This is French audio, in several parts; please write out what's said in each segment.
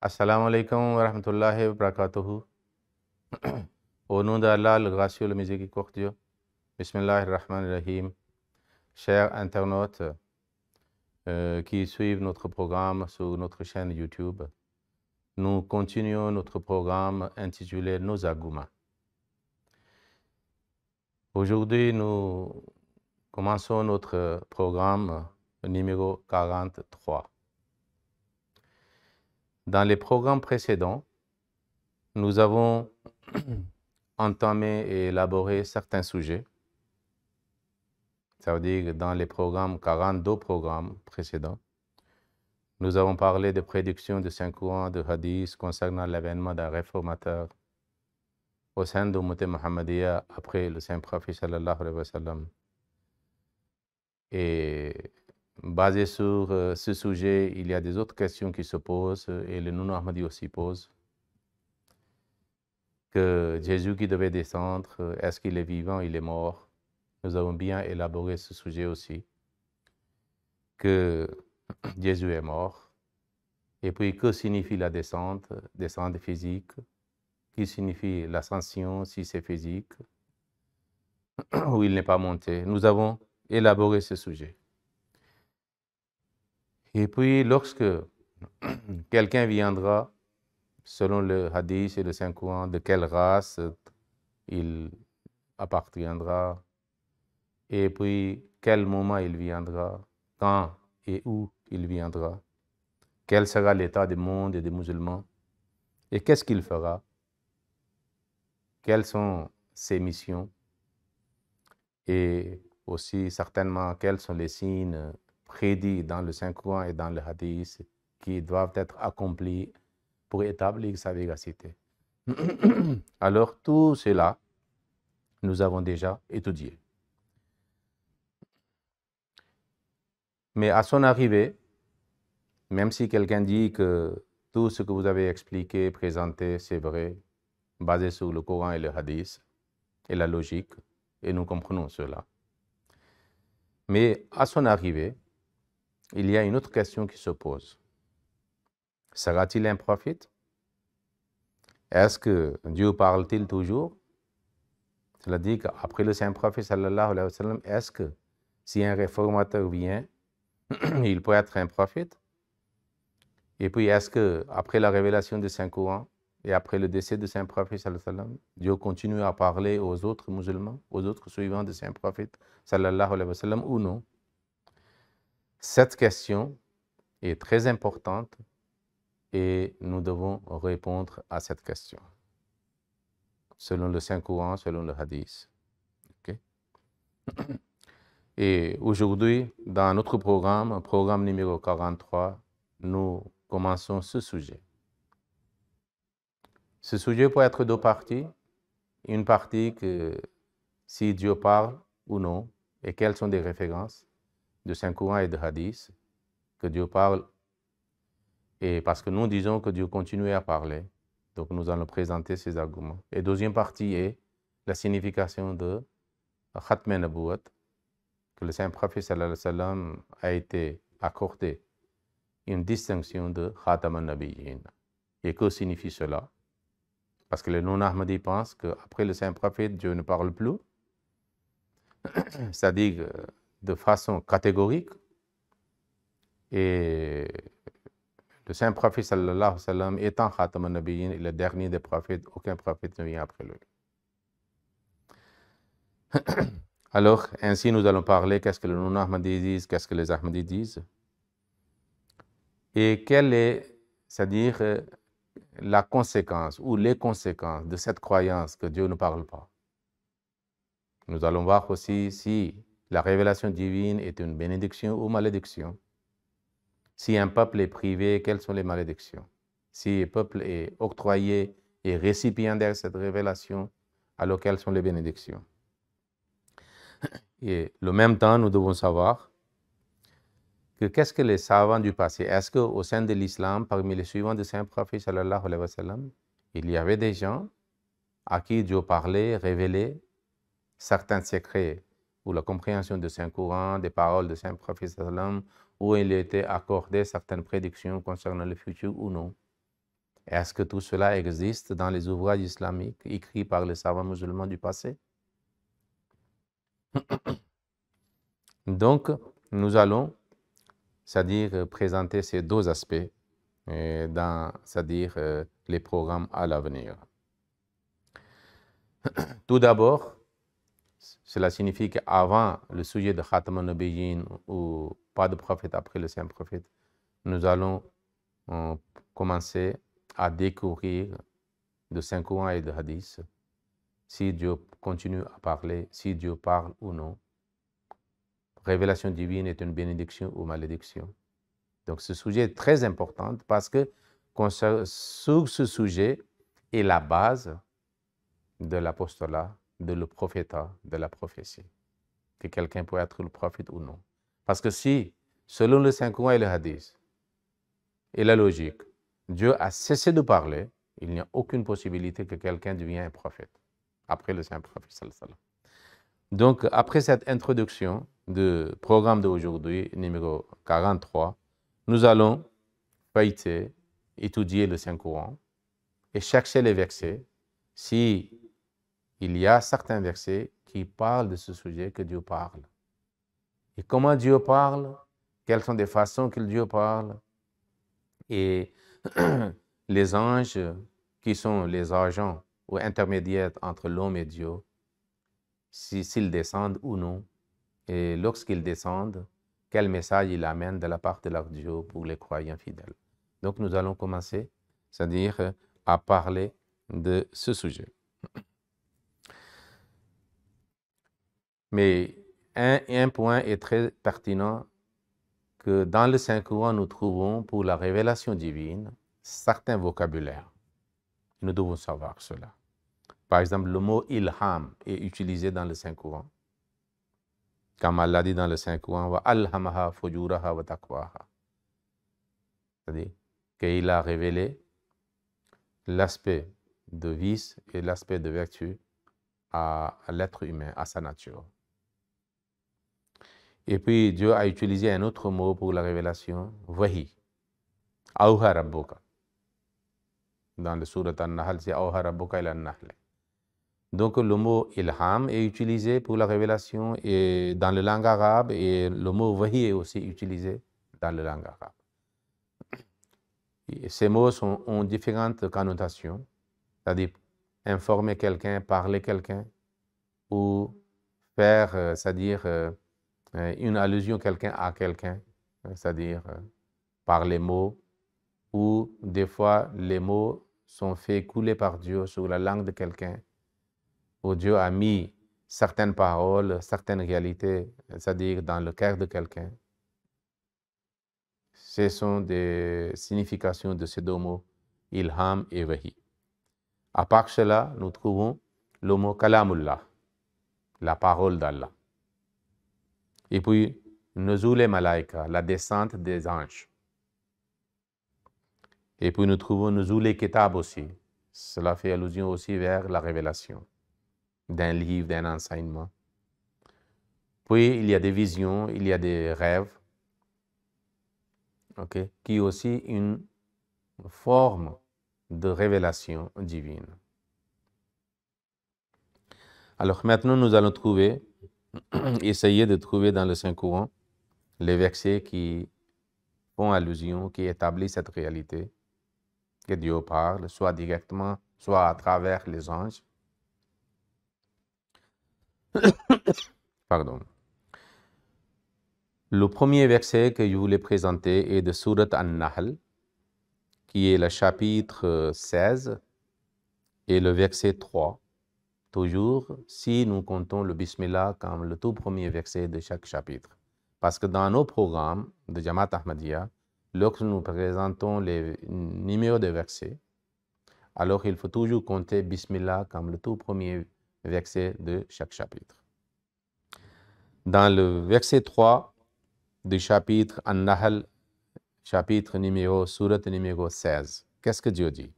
Assalamu alaikum wa rahmatullahi wa barakatuhu. Au nom d'Allah, le gracieux, le miséricordieux. Bismillahirrahmanirrahim. Chers internautes qui suivent notre programme sur notre chaîne YouTube, nous continuons notre programme intitulé Nos arguments. Aujourd'hui, nous commençons notre programme numéro 43. Dans les programmes précédents, nous avons entamé et élaboré certains sujets. Ça veut dire que dans les 42 programmes précédents, nous avons parlé de prédictions de 5 courants de hadith concernant l'avènement d'un réformateur au sein de l'Ummah Muhammadiyya après le Saint-Prophète sallallahu alayhi wa sallam. Et basé sur ce sujet, il y a des autres questions qui se posent et le Nounou Ahmadi aussi pose. Que Jésus qui devait descendre, est-ce qu'il est vivant, il est mort? Nous avons bien élaboré ce sujet aussi. Que Jésus est mort. Et puis, que signifie la descente physique? Qui signifie l'ascension, si c'est physique, ou il n'est pas monté? Nous avons élaboré ce sujet. Et puis, lorsque quelqu'un viendra, selon le hadith et le Saint-Coran, de quelle race il appartiendra, et puis quel moment il viendra, quand et où il viendra, quel sera l'état du monde et des musulmans, et qu'est-ce qu'il fera, quelles sont ses missions, et aussi certainement quels sont les signes prédits dans le Saint-Coran et dans le hadith qui doivent être accomplis pour établir sa véracité. Alors tout cela, nous avons déjà étudié. Mais à son arrivée, même si quelqu'un dit que tout ce que vous avez expliqué, présenté, c'est vrai, basé sur le Coran et le hadith et la logique, et nous comprenons cela. Mais à son arrivée, il y a une autre question qui se pose. Sera-t-il un prophète? Est-ce que Dieu parle-t-il toujours? Cela dit qu'après le Saint-Prophète sallallahu alayhi wa sallam, est-ce que si un réformateur vient, il peut être un prophète? Et puis, est-ce qu'après la révélation du Saint-Coran et après le décès du Saint-Prophète sallallahu alayhi wa sallam, Dieu continue à parler aux autres musulmans, aux autres suivants du Saint-Prophète sallallahu alayhi wa sallam ou non? Cette question est très importante et nous devons répondre à cette question selon le Saint-Coran, selon le hadith. Okay? Et aujourd'hui, dans notre programme numéro 43, nous commençons ce sujet. Ce sujet peut être deux parties. Une partie que si Dieu parle ou non, et quelles sont des références de Saint-Coran et de hadith, que Dieu parle, et parce que nous disons que Dieu continue à parler, donc nous allons présenter ces arguments. Et deuxième partie est la signification de Khatm an-Nabuwwat, que le Saint-Prophète sallallahu alayhi wa sallam a été accordé une distinction de Khatam an-Nabiyyin. Et que signifie cela? Parce que les non-Ahmadis pensent qu'après le Saint-Prophète, Dieu ne parle plus, c'est-à-dire de façon catégorique, et le Saint-Prophète sallallahu alayhi wa sallam étant Khatam an-Nabiyyin, le dernier des prophètes, aucun prophète ne vient après lui. Alors, ainsi nous allons parler qu'est-ce que les non-Ahmadis disent, qu'est-ce que les Ahmadis disent, et quelle est, c'est-à-dire la conséquence ou les conséquences de cette croyance que Dieu ne parle pas. Nous allons voir aussi si la révélation divine est une bénédiction ou malédiction. Si un peuple est privé, quelles sont les malédictions? Si un peuple est octroyé et récipiendaire de cette révélation, alors quelles sont les bénédictions? Et en même temps, nous devons savoir que qu'est-ce que les savants du passé? Est-ce qu'au sein de l'islam, parmi les suivants du Saint-Prophète sallallahu alayhi wa sallam, il y avait des gens à qui Dieu parlait, révélait certains secrets ou la compréhension de Saint-Coran, des paroles de Saint-Prophète sallallahu alayhi wa sallam, où il était accordé certaines prédictions concernant le futur ou non? Est-ce que tout cela existe dans les ouvrages islamiques écrits par les savants musulmans du passé? Donc, nous allons, c'est-à-dire présenter ces deux aspects dans, c'est-à-dire les programmes à l'avenir. Tout d'abord, cela signifie qu'avant le sujet de Khatam al-Nabiyyin ou pas de prophète après le saint prophète, nous allons commencer à découvrir de Saint-Coran et de Hadith, si Dieu continue à parler, si Dieu parle ou non. Révélation divine est une bénédiction ou malédiction. Donc ce sujet est très important parce que sur ce sujet est la base de l'apostolat, de le prophétat, de la prophétie. Que quelqu'un peut être le prophète ou non. Parce que si, selon le Saint-Coran et le Hadith, et la logique, Dieu a cessé de parler, il n'y a aucune possibilité que quelqu'un devienne un prophète, après le Saint-Prophète. Donc, après cette introduction du programme d'aujourd'hui, numéro 43, nous allons feuilleter, étudier le Saint-Coran et chercher les versets si il y a certains versets qui parlent de ce sujet que Dieu parle. Et comment Dieu parle? Quelles sont les façons que Dieu parle? Et les anges qui sont les agents ou intermédiaires entre l'homme et Dieu, s'ils descendent ou non, et lorsqu'ils descendent, quel message ils amènent de la part de leur Dieu pour les croyants fidèles. Donc nous allons commencer, c'est-à-dire à parler de ce sujet. Mais un point est très pertinent, que dans le Saint-Coran, nous trouvons pour la révélation divine certains vocabulaires. Nous devons savoir cela. Par exemple, le mot ilham est utilisé dans le Saint-Coran. Comme Allah dit dans le Saint-Coran, wa alhamaha fujuraha wa taqwaha. C'est-à-dire qu'il a révélé l'aspect de vice et l'aspect de vertu à l'être humain, à sa nature. Et puis Dieu a utilisé un autre mot pour la révélation, wahi, awha rabbuka. Dans le surat An-Nahl, c'est awha rabbuka ila an-Nahl. Donc le mot ilham est utilisé pour la révélation et dans la langue arabe, et le mot wahi est aussi utilisé dans la langue arabe. Et ces mots ont différentes connotations, c'est-à-dire informer quelqu'un, parler quelqu'un, ou faire, c'est-à-dire une allusion quelqu'un à quelqu'un, c'est-à-dire par les mots, ou des fois les mots sont faits couler par Dieu sur la langue de quelqu'un, où Dieu a mis certaines paroles, certaines réalités, c'est-à-dire dans le cœur de quelqu'un. Ce sont des significations de ces deux mots, ilham et wahi. À part cela, nous trouvons le mot kalamullah, la parole d'Allah. Et puis, nuzul malaika, la descente des anges. Et puis, nous trouvons nuzul kitab aussi. Cela fait allusion aussi vers la révélation d'un livre, d'un enseignement. Puis, il y a des visions, il y a des rêves, qui est aussi une forme de révélation divine. Alors maintenant, nous allons essayer de trouver dans le Saint-Coran les versets qui font allusion, qui établissent cette réalité, que Dieu parle, soit directement, soit à travers les anges. Pardon. Le premier verset que je voulais présenter est de Surat An-Nahl, qui est le chapitre 16 et le verset 3. Toujours, si nous comptons le Bismillah comme le tout premier verset de chaque chapitre. Parce que dans nos programmes de Jamaat Ahmadiyya, lorsque nous présentons les numéros de versets, alors il faut toujours compter Bismillah comme le tout premier verset de chaque chapitre. Dans le verset 3 du chapitre An-Nahl, chapitre numéro, surat numéro 16, qu'est-ce que Dieu dit?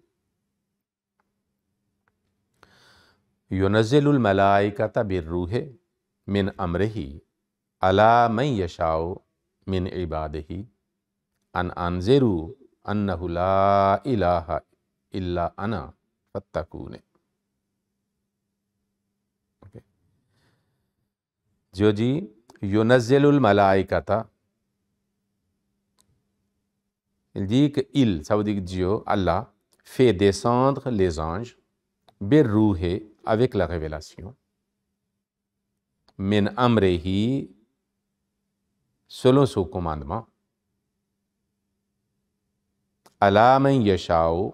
Yunazzilul malaikata birruhi min amrihi ala man yasha'u min ibadihi an anziru annahu la ilaha illa ana fattakoun. Dieu dit yunazzilul malaikata. Il dit que il, ça veut dire que Dieu, Allah, fait descendre les anges, birruhi, avec la révélation, min amrihi, selon son commandement, ala man yasha'u,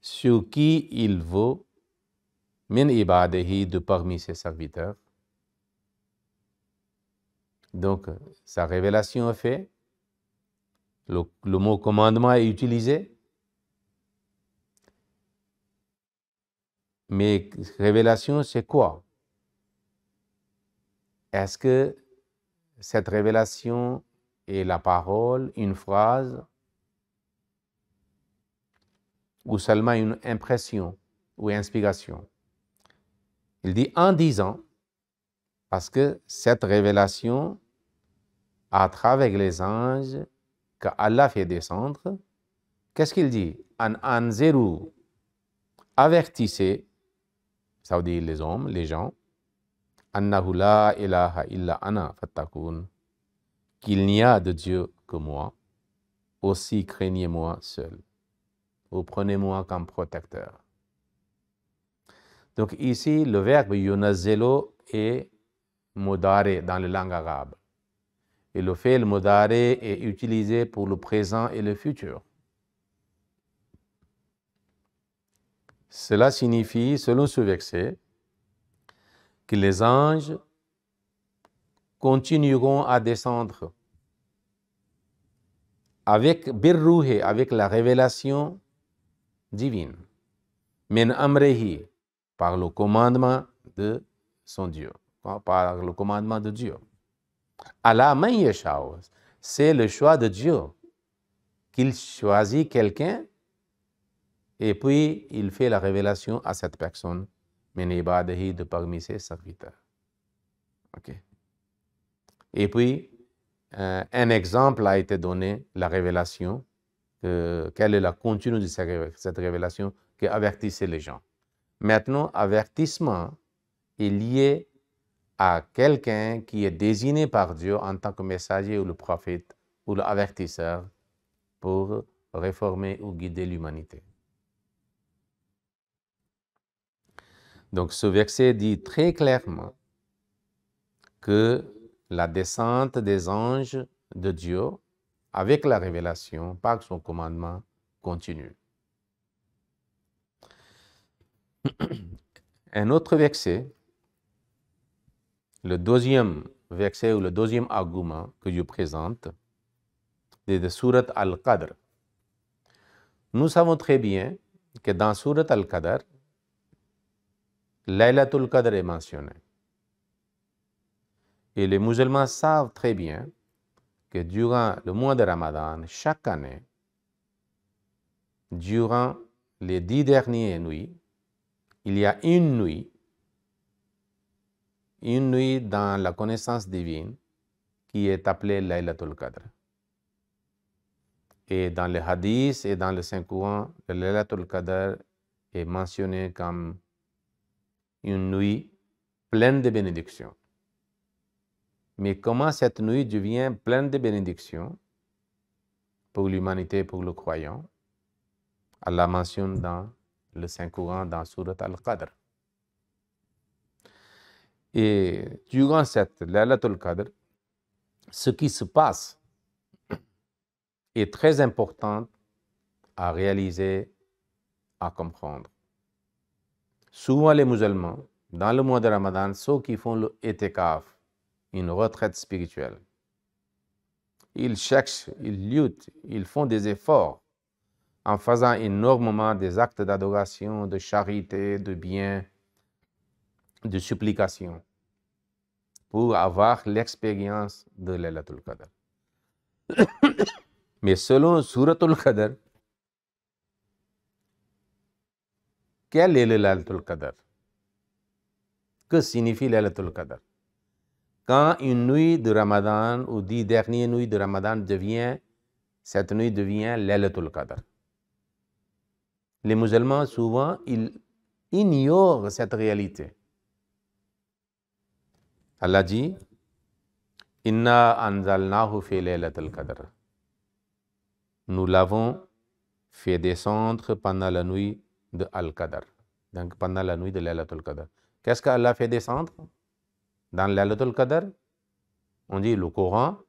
sur qui il veut, min ibadihi, de parmi ses serviteurs. Donc, sa révélation est faite, le mot commandement est utilisé, mais révélation, c'est quoi? Est-ce que cette révélation est la parole, une phrase, ou seulement une impression ou inspiration? Il dit en disant, parce que cette révélation, à travers les anges, que Allah fait descendre, qu'est-ce qu'il dit? An anziru, avertissez, ça veut dire les hommes, les gens, annahu la ilaha illa ana fattakoun, qu'il n'y a de Dieu que moi, aussi craignez-moi seul, ou prenez-moi comme protecteur. Donc ici, le verbe yunazzilu est mudari dans la langue arabe. Et le fait, le mudari est utilisé pour le présent et le futur. Cela signifie, selon ce verset, que les anges continueront à descendre avec birruhi, avec la révélation divine, min amrihi, par le commandement de son Dieu, par le commandement de Dieu. Ala man yasha'u, c'est le choix de Dieu, qu'il choisit quelqu'un et puis il fait la révélation à cette personne, min ibadihi, de parmi ses serviteurs. Okay. Et puis, un exemple a été donné, la révélation, quelle est la continue de cette révélation qui avertissait les gens. Maintenant, avertissement est lié à quelqu'un qui est désigné par Dieu en tant que messager ou le prophète ou l'avertisseur pour réformer ou guider l'humanité. Donc ce verset dit très clairement que la descente des anges de Dieu avec la révélation par son commandement continue. Un autre verset, le deuxième verset ou le deuxième argument que je présente, c'est de Surat Al-Qadr. Nous savons très bien que dans Surat Al-Qadr, Laylatul Qadr est mentionné. Et les musulmans savent très bien que durant le mois de Ramadan, chaque année, durant les 10 dernières nuits, il y a une nuit dans la connaissance divine qui est appelée Laylatul Qadr. Et dans les hadiths et dans le Saint-Coran, le Laylatul Qadr est mentionné comme une nuit pleine de bénédictions. Mais comment cette nuit devient pleine de bénédictions pour l'humanité, pour le croyant? Allah mentionne dans le Saint-Coran, dans Surat Al-Qadr. Et durant cette Laylatul Qadr, ce qui se passe est très important à réaliser, à comprendre. Souvent les musulmans, dans le mois de Ramadan, ceux qui font le itikaf, une retraite spirituelle, ils cherchent, ils luttent, ils font des efforts en faisant énormément des actes d'adoration, de charité, de bien, de supplication pour avoir l'expérience de Laylatul Qadr. Mais selon Suratul Qadr, quel est le Laylatul Qadr? Que signifie Laylatul Qadr? Quand une nuit de Ramadan ou 10 dernières nuits de Ramadan cette nuit devient Laylatul Qadr. Les musulmans, souvent, ils ignorent cette réalité. Allah dit, Inna anzalnahu fi laylatul qadr. Nous l'avons fait descendre pendant la nuit de Al-Qadr. Donc, pendant la nuit de Laylatul Qadr. Qu'est-ce qu'Allah fait descendre dans Laylatul Qadr? On dit le Coran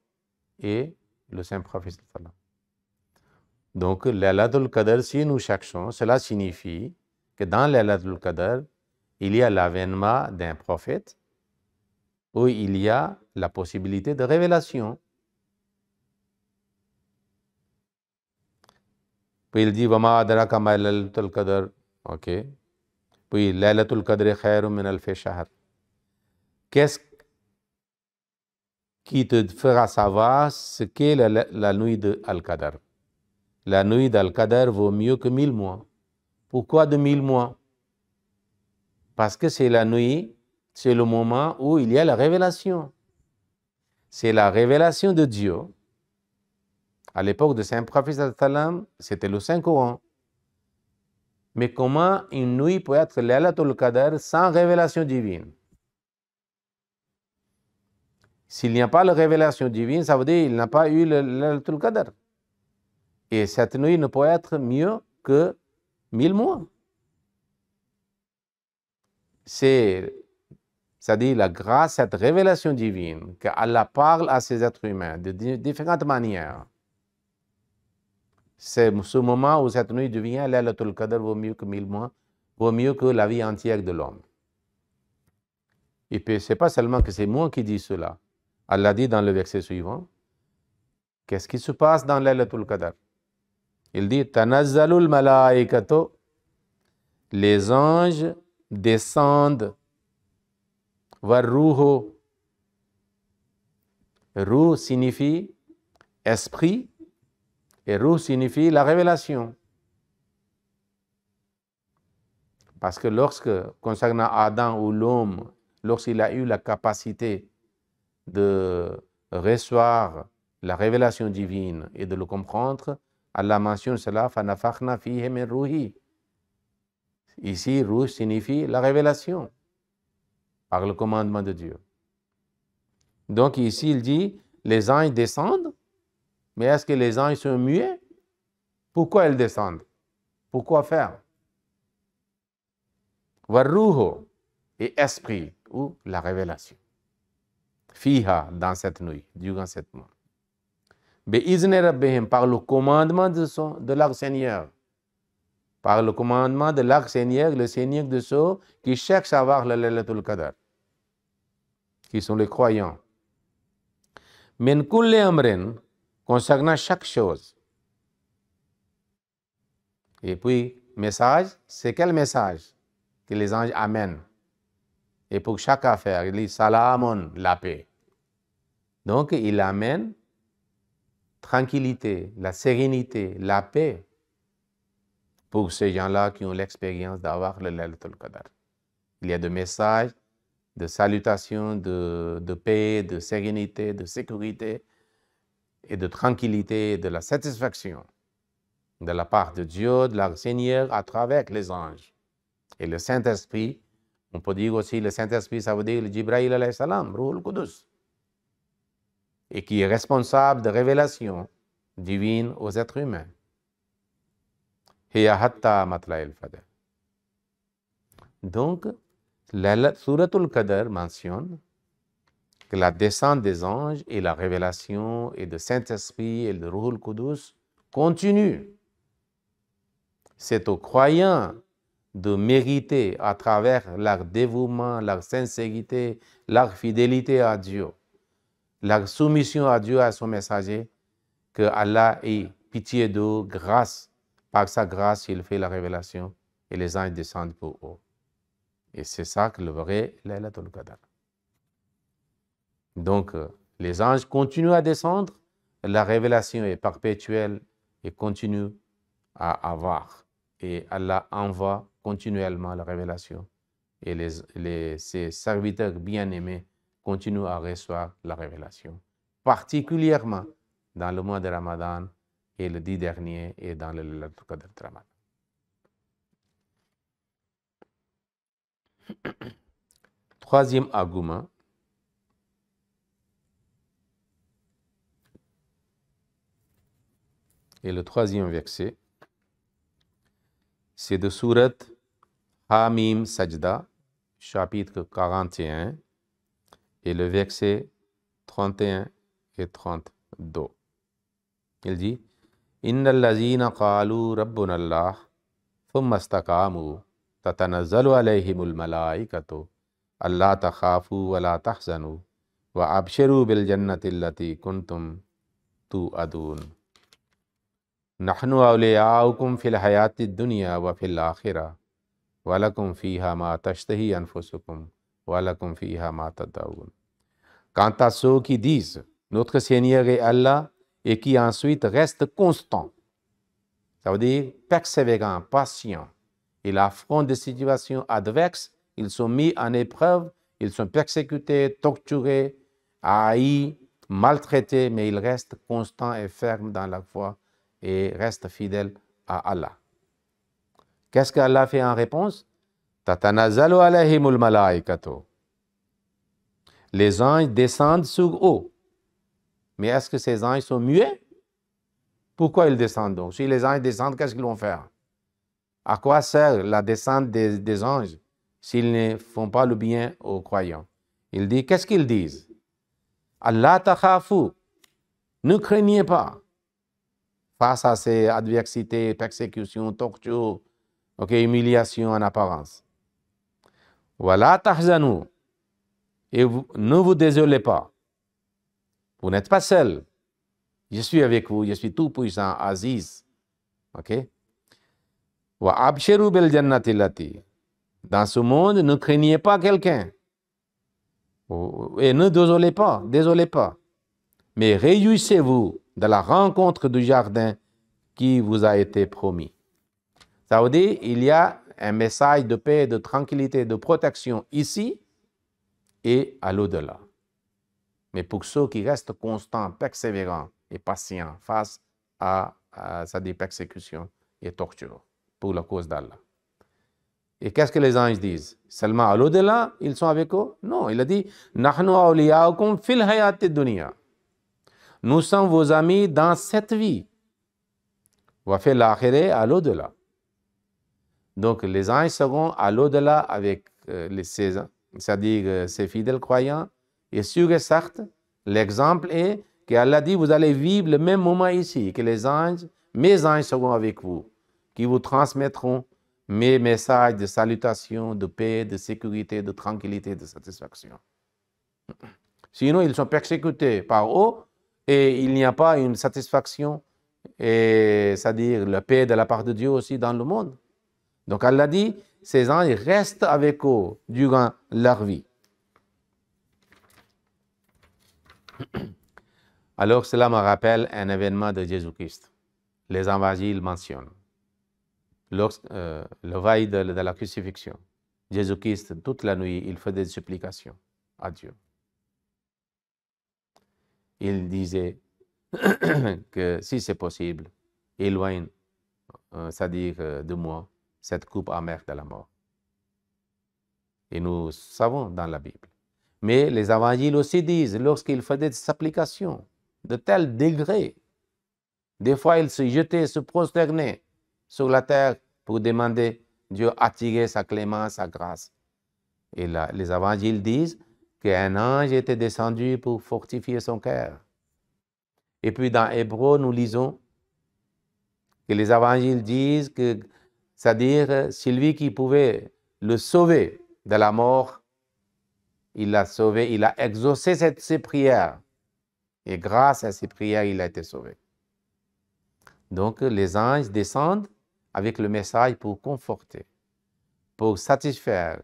et le Saint-Prophète. Donc, Laylatul Qadr, si nous cherchons, cela signifie que dans Laylatul Qadr, il y a l'avènement d'un prophète où il y a la possibilité de révélation. Puis il dit, Vama adraka ma Laylatul Qadr. Ok. Puis Laylatul Qadr khayrun min alfi shahr. Qu'est-ce qui te fera savoir ce qu'est la nuit de Al-Qadr? La nuit d'Al-Qadr vaut mieux que 1000 mois. Pourquoi de 1000 mois? Parce que c'est la nuit, c'est le moment où il y a la révélation. C'est la révélation de Dieu. À l'époque de Saint-Prophète, c'était le Saint-Coran. Mais comment une nuit peut être Laylatul Qadr sans révélation divine? S'il n'y a pas la révélation divine, ça veut dire qu'il n'a pas eu le Laylatul Qadr. Et cette nuit ne peut être mieux que 1000 mois. C'est-à-dire la grâce, cette révélation divine, qu'Allah parle à ses êtres humains de différentes manières. C'est ce moment où cette nuit devient Laylatul Qadr vaut mieux que 1000 mois, vaut mieux que la vie entière de l'homme. Et puis, ce n'est pas seulement que c'est moi qui dis cela. Allah dit dans le verset suivant, qu'est-ce qui se passe dans Laylatul Qadr? Il dit, Tanazzalul malaikatu, les anges descendent var ruhu. Ruh signifie esprit et ruh signifie la révélation. Parce que concernant Adam ou l'homme, lorsqu'il a eu la capacité de recevoir la révélation divine et de le comprendre, Allah mentionne cela, فَنَفَخْنَا فِيهِ مِنْ رُوحِهِ. Ici, ruh signifie la révélation par le commandement de Dieu. Donc ici, il dit, les anges descendent, mais est-ce que les anges sont muets? Pourquoi ils descendent? Pourquoi faire? Varruho et esprit, ou la révélation. Fiha, dans cette nuit, durant cette nuit. Be'izne rabbihim, par le commandement de leur Seigneur. Par le commandement de leur Seigneur, le Seigneur de ceux qui cherchent à avoir le Laylatul Qadr, qui sont les croyants. Min kulli amrin, concernant chaque chose. Et puis, message, c'est quel message que les anges amènent? Et pour chaque affaire, il dit Salamun, la paix. Donc, il amène tranquillité, la sérénité, la paix pour ces gens-là qui ont l'expérience d'avoir le Laylatul Qadr. Il y a des messages de salutation, de paix, de sérénité, de sécurité et de tranquillité et de la satisfaction de la part de Dieu, de leur Seigneur, à travers les anges. Et le Saint-Esprit, on peut dire aussi le Saint-Esprit, ça veut dire le Jibril alayhi salam, Ruhul Qudus, et qui est responsable de révélation divine aux êtres humains. Hiya hatta matla'il fajr. Donc, la Suratul Qadr mentionne que la descente des anges et la révélation et de Saint-Esprit et de Ruhul Qudus continue. C'est aux croyants de mériter à travers leur dévouement, leur sincérité, leur fidélité à Dieu, leur soumission à Dieu, à son messager, que Allah ait pitié d'eux, grâce, par sa grâce, il fait la révélation et les anges descendent pour eux. Et c'est ça que le vrai Laylatul Qadr. Donc, les anges continuent à descendre, la révélation est perpétuelle et continue à avoir. Et Allah envoie continuellement la révélation. Et ses serviteurs bien-aimés continuent à recevoir la révélation. Particulièrement dans le mois de Ramadan et le 10 dernier et dans le Laylatul Qadr de Ramadan. troisième argument, et le troisième verset, c'est de sourate Hamim Sajda, chapitre 41, et le verset 31 et 32. Il dit, Inna allazina qalu rabbuna Allah, thumma istaqamu, tatanazzalu alayhimul malaikatu, alla takhafu wa la tahzanu, wa abshiru bil jannati allati kuntum tu'adun. Nahnu awliyaukum fil hayati dunya wa fil akhirah, wa lakum fiha ma tashtahi anfusukum, wa lakum fiha ma tad'un. Quant à ceux qui disent, notre Seigneur est Allah, et qui ensuite restent constants, ça veut dire persévérants, patients, ils affrontent des situations adverses, ils sont mis en épreuve, ils sont persécutés, torturés, haïs, maltraités, mais ils restent constants et fermes dans la foi et restent fidèles à Allah. Qu'est-ce qu'Allah fait en réponse? Tatanazzalu alayhimul malaikatu. Les anges descendent sur eux. Mais est-ce que ces anges sont muets? Pourquoi ils descendent donc? Si les anges descendent, qu'est-ce qu'ils vont faire? À quoi sert la descente des anges s'ils ne font pas le bien aux croyants? Il dit, qu'est-ce qu'ils disent? Allah takhafu, ne craignez pas face à ces adversités, persécutions, tortures, humiliations en apparence. Wala tahzanu, et ne vous désolez pas. Vous n'êtes pas seul. Je suis avec vous, je suis tout puissant, Aziz. Ok? Wa abshiru bil jannati allati. Dans ce monde, ne craignez pas quelqu'un. Et ne désolez pas. Mais réjouissez-vous de la rencontre du jardin qui vous a été promis. Ça veut dire, il y a un message de paix, de tranquillité, de protection ici et à l'au-delà. Mais pour ceux qui restent constants, persévérants et patients face à des persécutions et tortures pour la cause d'Allah. Et qu'est-ce que les anges disent? Seulement à l'au-delà, ils sont avec eux? Non, il a dit Nahnu awliyaukum fil hayati dunya. Nous sommes vos amis dans cette vie. Wa fil akhirah, à l'au-delà. Donc les anges seront à l'au-delà avec c'est-à-dire ces fidèles croyants. Et sûr et certain, l'exemple est qu'Allah dit, vous allez vivre le même moment ici, que les anges, mes anges seront avec vous, qui vous transmettront mes messages de salutation, de paix, de sécurité, de tranquillité, de satisfaction. Sinon, ils sont persécutés par eux et il n'y a pas une satisfaction, c'est-à-dire la paix de la part de Dieu aussi dans le monde. Donc Allah dit, ces anges restent avec eux durant leur vie. Alors cela me rappelle un événement de Jésus-Christ. Les évangiles mentionnent. Le veille de la crucifixion, Jésus-Christ, toute la nuit, il faisait des supplications à Dieu. Il disait que si c'est possible, éloigne, c'est-à-dire de moi, cette coupe amère de la mort. Et nous savons dans la Bible. Mais les évangiles aussi disent, lorsqu'il faisait des applications de tel degré, des fois il se jetait, se prosternait sur la terre pour demander Dieu attirer sa clémence, sa grâce. Et là, les évangiles disent qu'un ange était descendu pour fortifier son cœur. Et puis dans Hébreu, nous lisons que les évangiles disent que, c'est-à-dire celui qui pouvait le sauver de la mort, il l'a sauvé, il a exaucé ses prières. Et grâce à ces prières, il a été sauvé. Donc, les anges descendent avec le message pour conforter, pour satisfaire,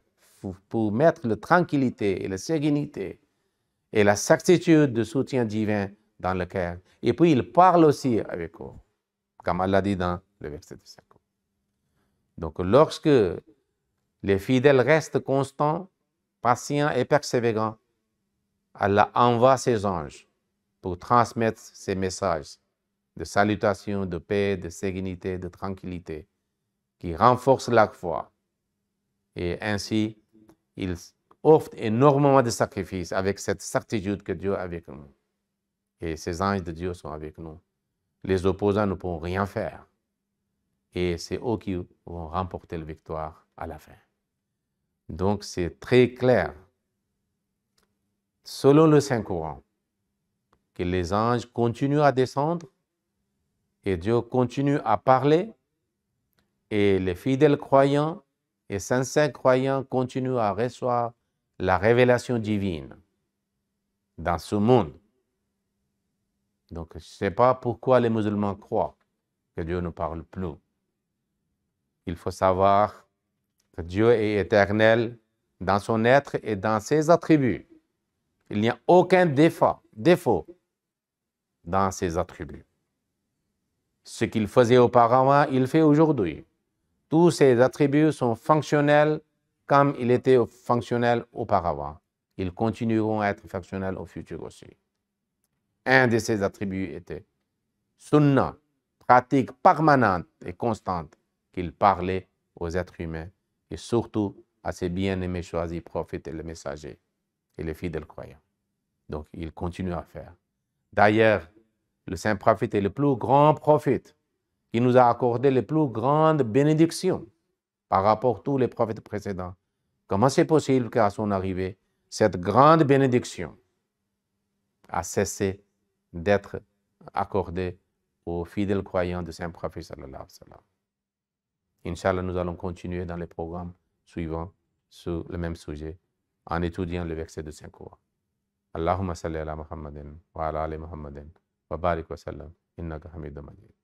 pour mettre la tranquillité et la sérénité et la certitude de soutien divin dans le cœur. Et puis, il parle aussi avec eux, comme Allah dit dans le verset 5. Donc, lorsque les fidèles restent constants, patients et persévérants, Allah envoie ses anges pour transmettre ces messages de salutation, de paix, de sérénité, de tranquillité, qui renforcent la foi. Et ainsi, ils offre énormément de sacrifices avec cette certitude que Dieu est avec nous. Et ces anges de Dieu sont avec nous. Les opposants ne pourront rien faire. Et c'est eux qui vont remporter la victoire à la fin. Donc c'est très clair, selon le Saint-Coran, que les anges continuent à descendre et Dieu continue à parler et les fidèles croyants et sincères croyants continuent à recevoir la révélation divine dans ce monde. Donc, je ne sais pas pourquoi les musulmans croient que Dieu ne parle plus. Il faut savoir que Dieu est éternel dans son être et dans ses attributs. Il n'y a aucun défaut dans ses attributs. Ce qu'il faisait auparavant, il fait aujourd'hui. Tous ces attributs sont fonctionnels comme il était fonctionnel auparavant. Ils continueront à être fonctionnels au futur aussi. Un de ces attributs était sunna, pratique permanente et constante qu'il parlait aux êtres humains et surtout à ses bien-aimés choisis prophètes et les messagers et les fidèles croyants. Donc, il continue à faire. D'ailleurs, le saint prophète est le plus grand prophète qui nous a accordé les plus grandes bénédictions par rapport à tous les prophètes précédents. Comment c'est possible qu'à son arrivée, cette grande bénédiction a cessé d'être accordée aux fidèles croyants de saint prophète sallallahu alayhi wa sallam. Inch'Allah, nous allons continuer dans les programmes suivants sur le même sujet en étudiant le verset de Saint-Coran. Allahumma salli ala Muhammadin wa ala ali Muhammadin wa barik wa sallam innaka hamidun majid.